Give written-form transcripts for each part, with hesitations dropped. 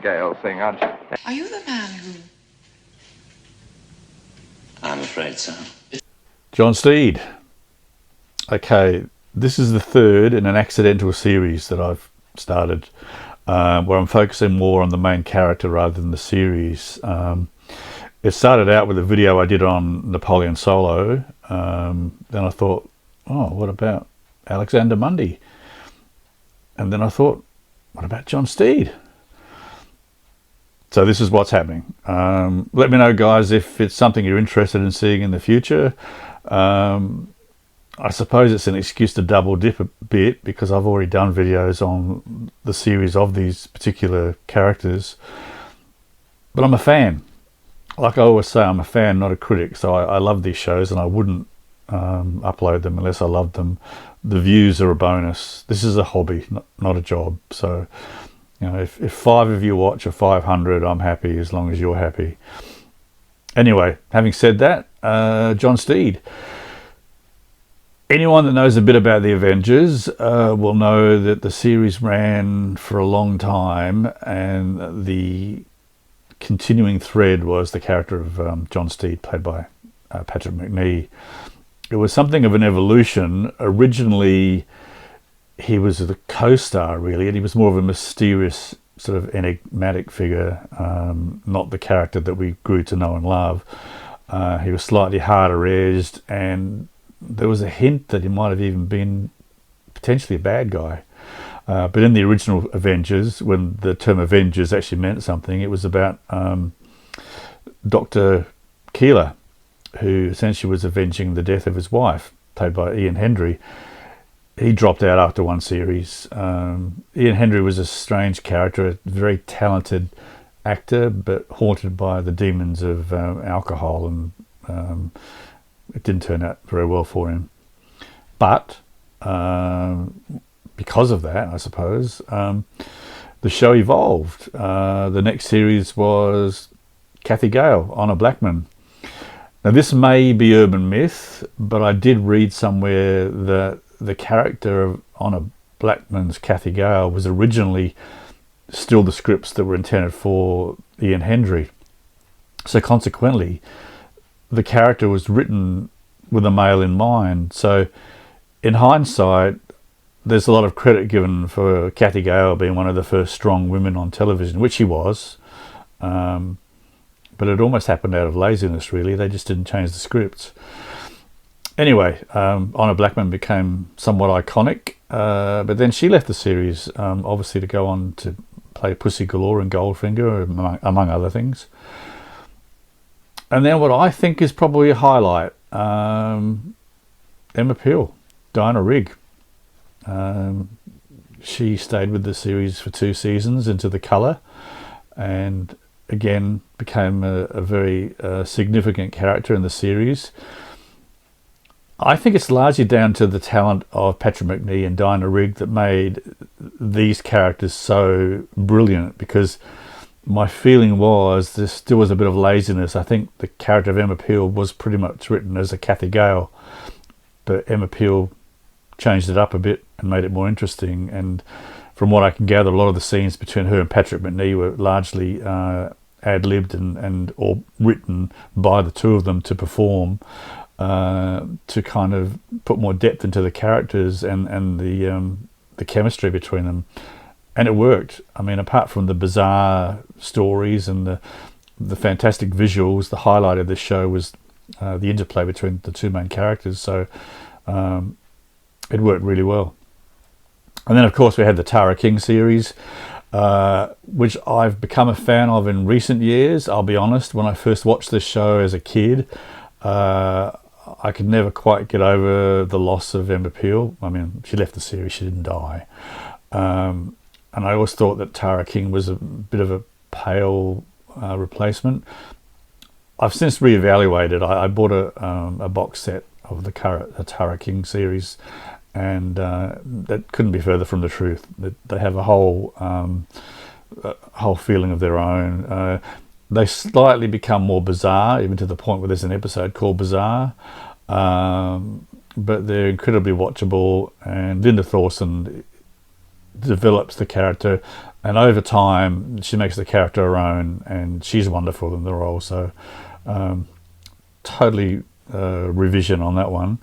GALE thing, aren't you? Are you the man who... I'm afraid so. John Steed. Okay, this is the third in an accidental series that I've started, where I'm focusing more on the main character rather than the series. It started out with a video I did on Napoleon Solo. Then I thought, oh, what about Alexander Mundy? And then I thought, what about John Steed? So this is what's happening. Let me know, guys, if it's something you're interested in seeing in the future. I suppose it's an excuse to double dip a bit because I've already done videos on the series of these particular characters. But I'm a fan. Like I always say, I'm a fan, not a critic. So I love these shows and I wouldn't upload them unless I loved them. The views are a bonus. This is a hobby, not a job. So, you know, if 5 of you watch or 500, I'm happy as long as you're happy. Anyway, having said that, John Steed. Anyone that knows a bit about the Avengers will know that the series ran for a long time, and the continuing thread was the character of John Steed, played by Patrick MacNee. It was something of an evolution. Originally, he was the co-star, really, and he was more of a mysterious, sort of enigmatic figure, not the character that we grew to know and love. He was slightly harder edged, and there was a hint that he might have even been potentially a bad guy. But in the original Avengers, when the term Avengers actually meant something, it was about Dr. Keeler, who essentially was avenging the death of his wife, played by Ian Hendry. He dropped out after one series. Ian Hendry was a strange character, a very talented actor, but haunted by the demons of alcohol, and it didn't turn out very well for him. But because of that, I suppose, the show evolved. The next series was CATHY Gale, Honor Blackman. Now, this may be urban myth, but I did read somewhere that the character of Honor Blackman's CATHY Gale was originally still the scripts that were intended for Ian Hendry. So consequently, the character was written with a male in mind. So in hindsight, there's a lot of credit given for CATHY Gale being one of the first strong women on television, which she was. But it almost happened out of laziness, really. They just didn't change the scripts. Anyway, Honor Blackman became somewhat iconic, but then she left the series, obviously to go on to play Pussy Galore in Goldfinger, among other things. And then what I think is probably a highlight, Emma Peel, Diana Rigg. She stayed with the series for 2 seasons into The Colour, and again became a very significant character in the series. I think it's largely down to the talent of Patrick MacNee and Diana Rigg that made these characters so brilliant, because my feeling was there still was a bit of laziness. I think the character of Emma Peel was pretty much written as a CATHY Gale, but Emma Peel changed it up a bit and made it more interesting. And from what I can gather, a lot of the scenes between her and Patrick MacNee were largely ad-libbed and or written by the two of them to perform, to kind of put more depth into the characters and the chemistry between them. And it worked. I mean, apart from the bizarre stories and the fantastic visuals, the highlight of this show was the interplay between the two main characters. So it worked really well. And then, of course, we had the Tara King series, which I've become a fan of in recent years. I'll be honest, when I first watched this show as a kid, I could never quite get over the loss of Emma Peel. I mean, she left the series, she didn't die. And I always thought that Tara King was a bit of a pale replacement. I've since reevaluated. I bought a box set of the Tara King series, and that couldn't be further from the truth. They have a whole feeling of their own. They slightly become more bizarre, even to the point where there's an episode called Bizarre. But they're incredibly watchable, and Linda Thorson develops the character, and over time she makes the character her own, and she's wonderful in the role. So totally revision on that one.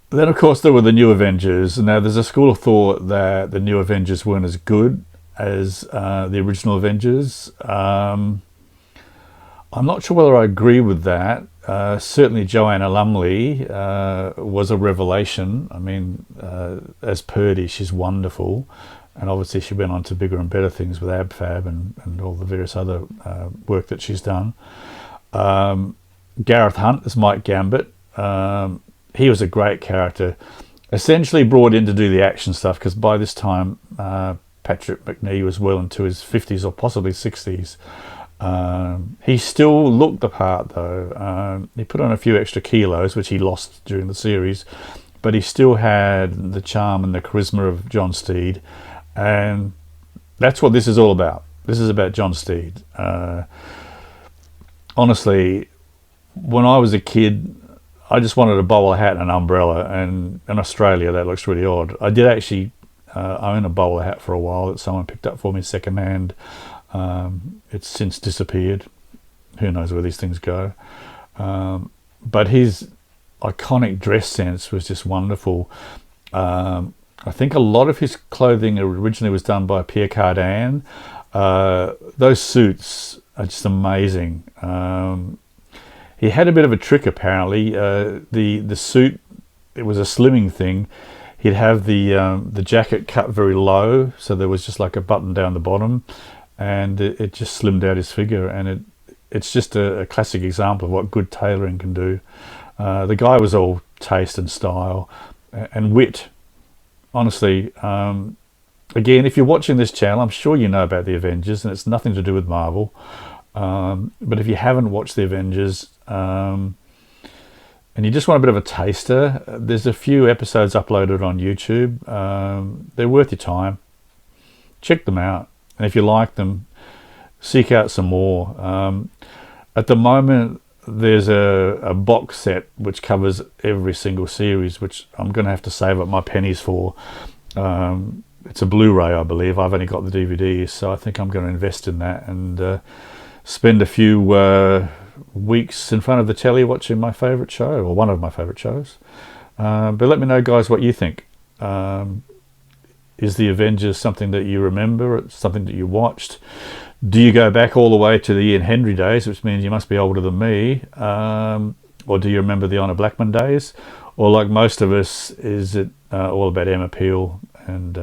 Then of course there were the New Avengers. Now there's a school of thought that the New Avengers weren't as good as the original Avengers. I'm not sure whether I agree with that. Certainly Johanna Lumley was a revelation. I mean, as Purdy, she's wonderful. And obviously she went on to bigger and better things with AbFab and all the various other work that she's done. Gareth Hunt as Mike Gambit. He was a great character. Essentially brought in to do the action stuff, because by this time Patrick MacNee was well into his 50s or possibly 60s. He still looked the part though. He put on a few extra kilos, which he lost during the series, but he still had the charm and the charisma of John STEED, and that's what this is all about. This is about John STEED. Honestly, when I was a kid, I just wanted a bowler hat and an umbrella, and in Australia that looks really odd. I did actually own a bowler hat for a while that someone picked up for me second hand. It's since disappeared. Who knows where these things go. But his iconic dress sense was just wonderful. I think a lot of his clothing originally was done by Pierre Cardin. Those suits are just amazing. He had a bit of a trick apparently. The suit, it was a slimming thing. He'd have the jacket cut very low, so there was just like a button down the bottom, and it just slimmed out his figure, and it's just a classic example of what good tailoring can do. The guy was all taste and style and wit. Honestly, again, if you're watching this channel, I'm sure you know about the Avengers, and it's nothing to do with Marvel. But if you haven't watched the Avengers, and you just want a bit of a taster, there's a few episodes uploaded on YouTube. They're worth your time. Check them out. And if you like them, seek out some more. At the moment, there's a box set which covers every single series, which I'm going to have to save up my pennies for. It's a Blu-ray, I believe. I've only got the DVDs, so I think I'm going to invest in that and spend a few weeks in front of the telly watching my favourite show, or one of my favourite shows. But let me know, guys, what you think. Is the Avengers something that you remember? It's something that you watched? Do you go back all the way to the Ian Hendry days, which means you must be older than me? Or do you remember the Honor Blackman days? Or like most of us, is it all about Emma Peel and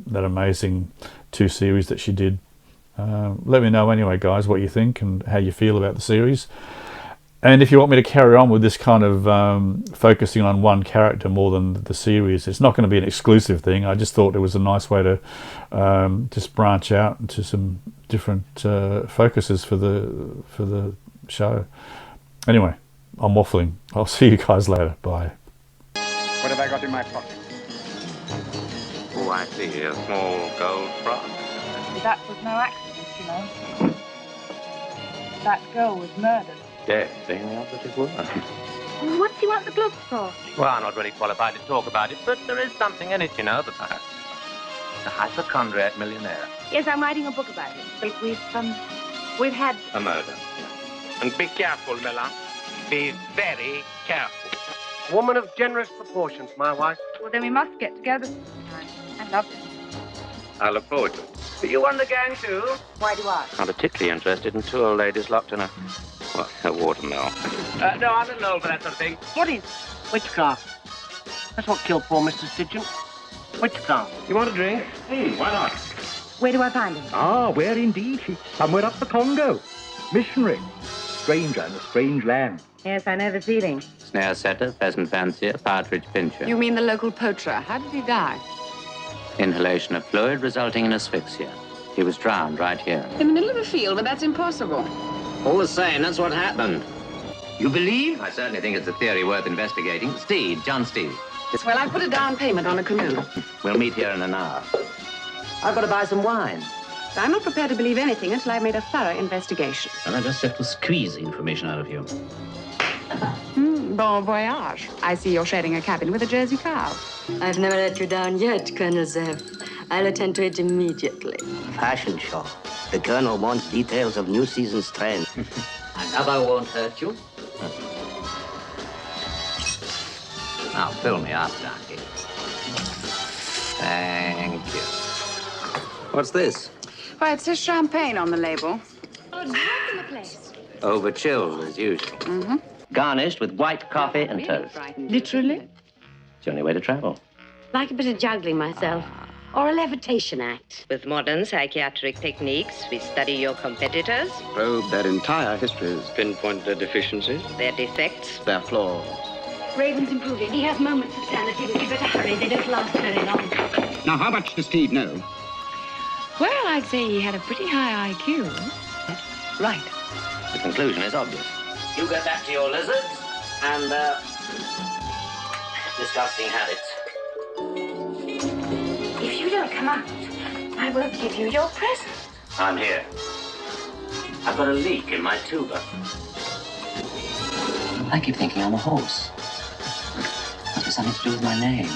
that amazing 2 series that she did? Let me know anyway, guys, what you think and how you feel about the series. And if you want me to carry on with this kind of focusing on one character more than the series, it's not going to be an exclusive thing. I just thought it was a nice way to just branch out into some different focuses for the show. Anyway, I'm waffling. I'll see you guys later. Bye. What have I got in my pocket? Oh, I see. A small gold frog. That was no accident, you know. That girl was murdered. Death, ain't the operative word. What do you want the gloves for? Well, I'm not really qualified to talk about it, but there is something in it, you know. The hypochondriac millionaire. Yes, I'm writing a book about it. But we've had A murder. And be careful, Miller. Be very careful. Woman of generous proportions, my wife. Well, then we must get together sometime. I love it. I look forward to it. Are you on the gang, too? Why do I? I'm particularly interested in 2 old ladies locked in a watermill. No, I'm not old for that sort of thing. What is witchcraft? That's what killed poor Mr. Stidgen. Witchcraft. You want a drink? Why not? Where do I find him? Ah, where indeed? She's somewhere up the Congo. Missionary. Stranger in a strange land. Yes, I know the feeling. Snare setter, pheasant fancier, partridge pincher. You mean the local poacher? How did he die? Inhalation of fluid resulting in asphyxia. He was drowned right here. In the middle of a field, but that's impossible. All the same, that's what happened. You believe? I certainly think it's a theory worth investigating. STEED, John STEED. Well, I put a down payment on a canoe. We'll meet here in an hour. I've got to buy some wine. I'm not prepared to believe anything until I've made a thorough investigation. And I just have to squeeze the information out of you. Bon voyage. I see you're sharing a cabin with a Jersey cow. I've never let you down yet, Colonel Zev. I'll attend to it immediately. Fashion show. The Colonel wants details of new season's trend. Another won't hurt you. Now, fill me up, Donkey. Thank you. What's this? Well, it says champagne on the label. Oh, drop in the place. Over chilled, as usual. Mm-hmm. Garnished with white coffee and toast. Literally? It's the only way to travel. Like a bit of juggling myself. Or a levitation act. With modern psychiatric techniques, we study your competitors, probe their entire histories, pinpoint their deficiencies, their defects, their flaws. Raven's improving. He has moments of sanity, but you better hurry. They don't last very long. Now, how much does Steve know? Well, I'd say he had a pretty high IQ. Right. The conclusion is obvious. You get back to your lizards and, disgusting habits. If you don't come out, I won't give you your present. I'm here. I've got a leak in my tuba. I keep thinking I'm a horse. Must be something to do with my name.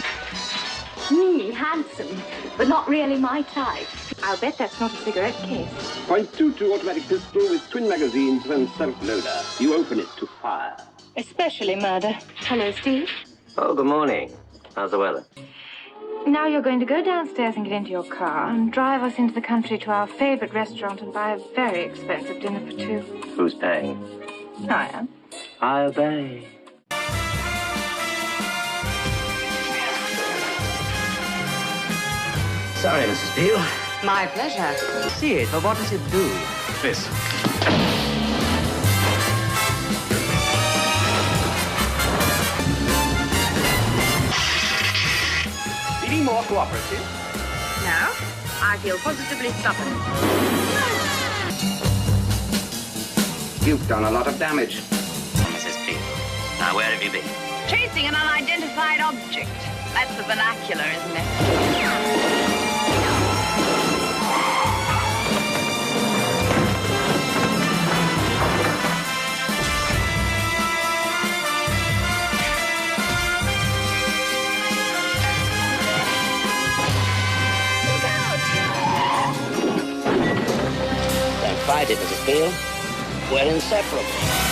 Me, handsome, but not really my type. I'll bet that's not a cigarette case. .22 automatic pistol with twin magazines and self-loader. You open it to fire. Especially murder. Hello, Steve. Oh, good morning. How's the weather? Now you're going to go downstairs and get into your car and drive us into the country to our favorite restaurant and buy a very expensive dinner for two. Who's paying? I am. I obey. Sorry, Mrs. Peel. My pleasure. See it, but what does it do? This. Any more cooperative? No, I feel positively stubborn. You've done a lot of damage. Mrs. Peel. Now, where have you been? Chasing an unidentified object. That's the vernacular, isn't it? Don't fight it, Mrs. Peel. We're inseparable.